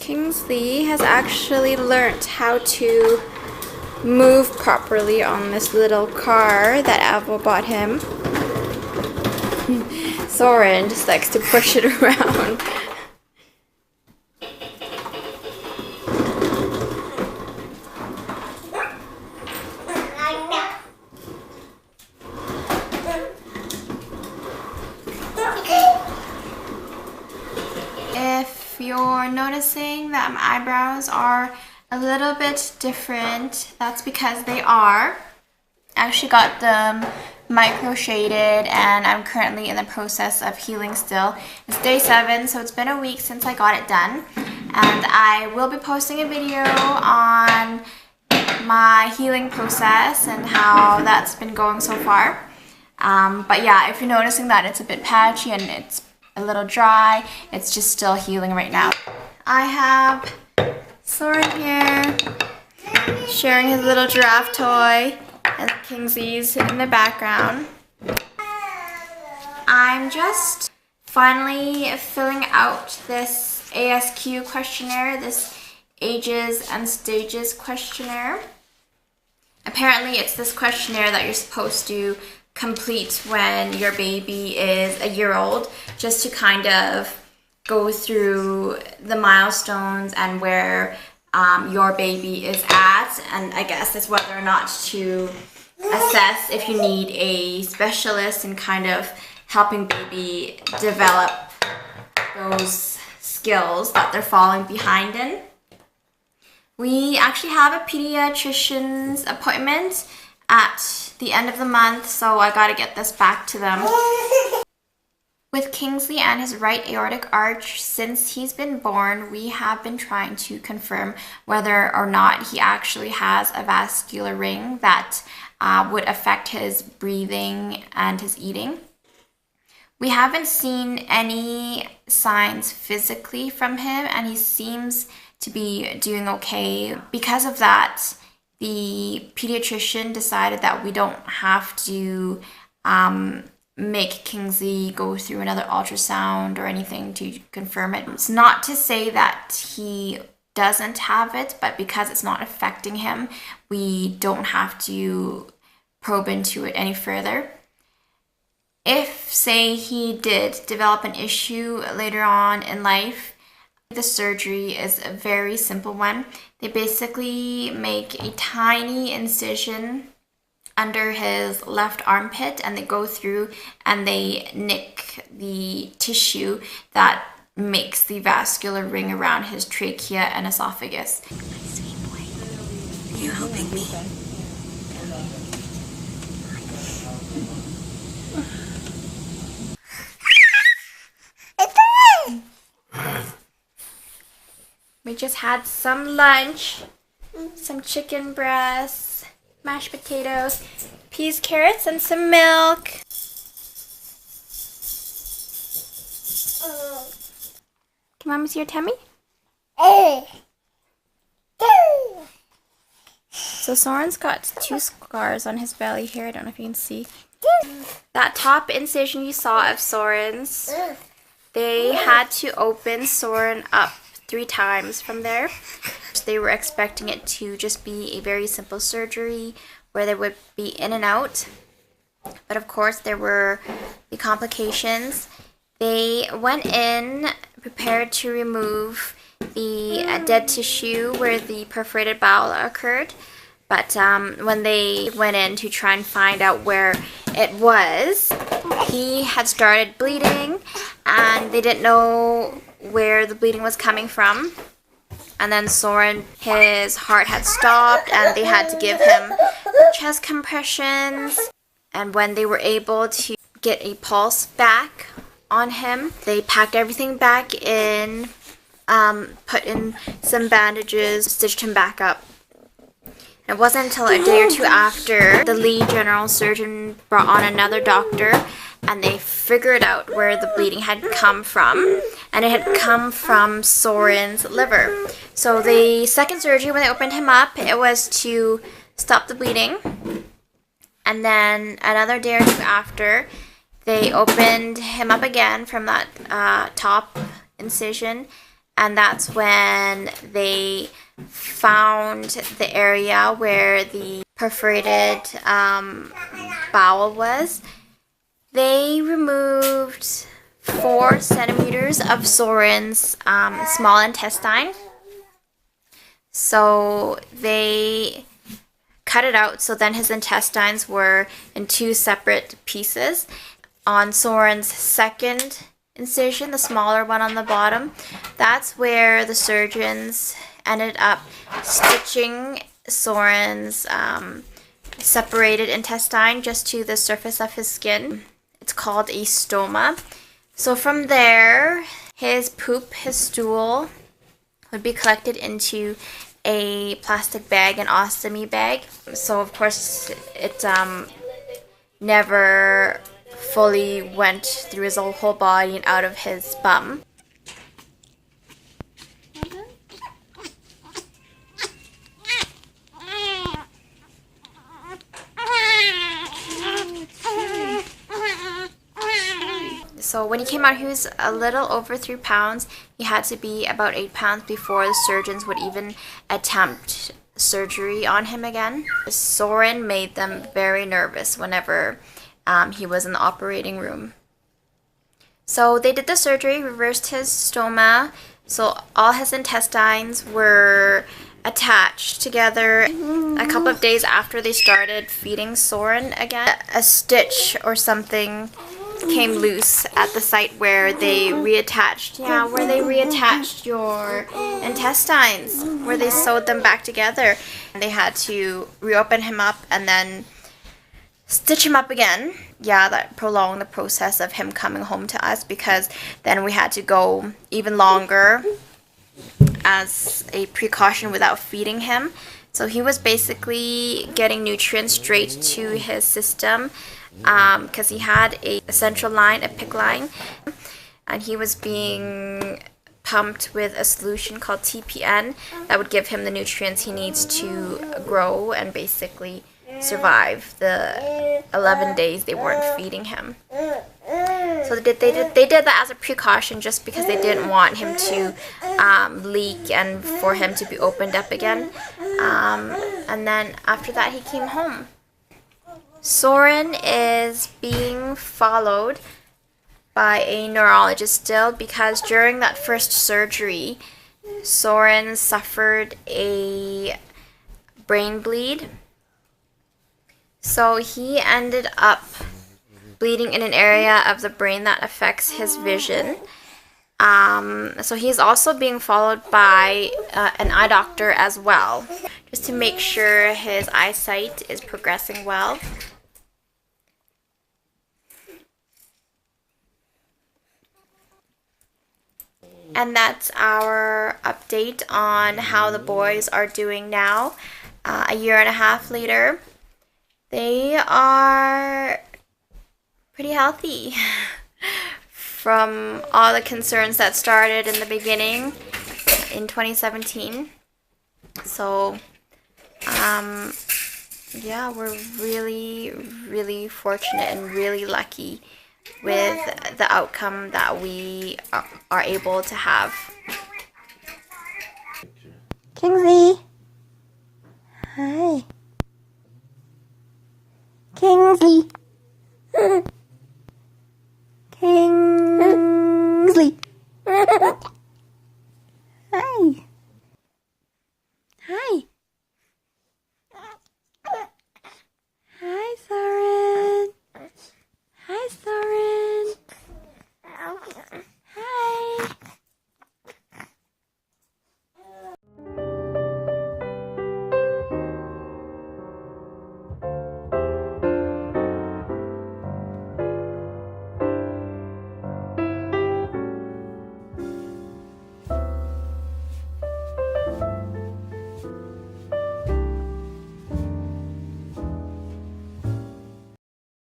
Kingsley has actually learnt how to move properly on this little car that Avo bought him. Soren just likes to push it around. If you're noticing that my eyebrows are a little bit different, that's because they are. I actually got them micro shaded and I'm currently in the process of healing still. It's day 7, so it's been a week since I got it done, and I will be posting a video on my healing process and how that's been going so far. But yeah, if you're noticing that it's a bit patchy and it's a little dry, it's just still healing right now. I have Soren here sharing his little giraffe toy, and Kingsley's in the background. I'm just finally filling out this ASQ questionnaire, this ages and stages questionnaire. Apparently it's this questionnaire that you're supposed to complete when your baby is a year old, just to kind of go through the milestones and where your baby is at, and I guess it's whether or not to assess if you need a specialist in kind of helping baby develop those skills that they're falling behind in. We actually have a pediatrician's appointment at the end of the month, so I gotta get this back to them. With Kingsley and his right aortic arch, since he's been born, we have been trying to confirm whether or not he actually has a vascular ring that would affect his breathing and his eating. We haven't seen any signs physically from him, and he seems to be doing okay. Because of that, the pediatrician decided that we don't have to make Kingsley go through another ultrasound or anything to confirm it. It's not to say that he doesn't have it, but because it's not affecting him, we don't have to probe into it any further. If, say, he did develop an issue later on in life, the surgery is a very simple one. They basically make a tiny incision under his left armpit, and they go through and they nick the tissue that makes the vascular ring around his trachea and esophagus. My sweet boy, are you helping me? We just had some lunch, some chicken breasts, mashed potatoes, peas, carrots, and some milk. Can Mama see your tummy? So Soren's got 2 scars on his belly here. I don't know if you can see. That top incision you saw of Soren's, they had to open Soren up 3 times from there. They were expecting it to just be a very simple surgery where they would be in and out, but of course there were the complications. They went in prepared to remove the dead tissue where the perforated bowel occurred, but when they went in to try and find out where it was, he had started bleeding and they didn't know where the bleeding was coming from. And then Soren, his heart had stopped and they had to give him chest compressions. And when they were able to get a pulse back on him, they packed everything back in, put in some bandages, stitched him back up. And it wasn't until a day or 2 after the lead general surgeon brought on another doctor and they figured out where the bleeding had come from, and it had come from Soren's liver. So the second surgery, when they opened him up, it was to stop the bleeding, and then another day or 2 after, they opened him up again from that top incision, and that's when they found the area where the perforated bowel was. They removed 4 centimeters of Soren's small intestine. So they cut it out, so then his intestines were in 2 separate pieces. On Soren's second incision, the smaller one on the bottom, that's where the surgeons ended up stitching Soren's separated intestine just to the surface of his skin. It's called a stoma. So from there, his poop, his stool, would be collected into a plastic bag, an ostomy bag. So of course it never fully went through his whole body and out of his bum. So when he came out, he was a little over 3 pounds. He had to be about 8 pounds before the surgeons would even attempt surgery on him again. Soren made them very nervous whenever he was in the operating room. So they did the surgery, reversed his stoma, so all his intestines were attached together. A couple of days after they started feeding Soren again, a stitch or something came loose at the site where they reattached. Yeah, where they reattached your intestines, where they sewed them back together. And they had to reopen him up and then stitch him up again. Yeah, that prolonged the process of him coming home to us, because then we had to go even longer as a precaution without feeding him. So he was basically getting nutrients straight to his system, because he had a central line, a PICC line, and he was being pumped with a solution called TPN that would give him the nutrients he needs to grow and basically survive the 11 days they weren't feeding him. So they did that as a precaution, just because they didn't want him to leak and for him to be opened up again. And then after that, he came home. Soren is being followed by a neurologist still, because during that first surgery, Soren suffered a brain bleed. So he ended up bleeding in an area of the brain that affects his vision. So he's also being followed by an eye doctor as well, just to make sure his eyesight is progressing well. And that's our update on how the boys are doing now, a year and a half later. They are pretty healthy from all the concerns that started in the beginning in 2017. So, yeah, we're really, really fortunate and really lucky with the outcome that we are able to have. Kingsley! Hi. Kingsley! Kingsley!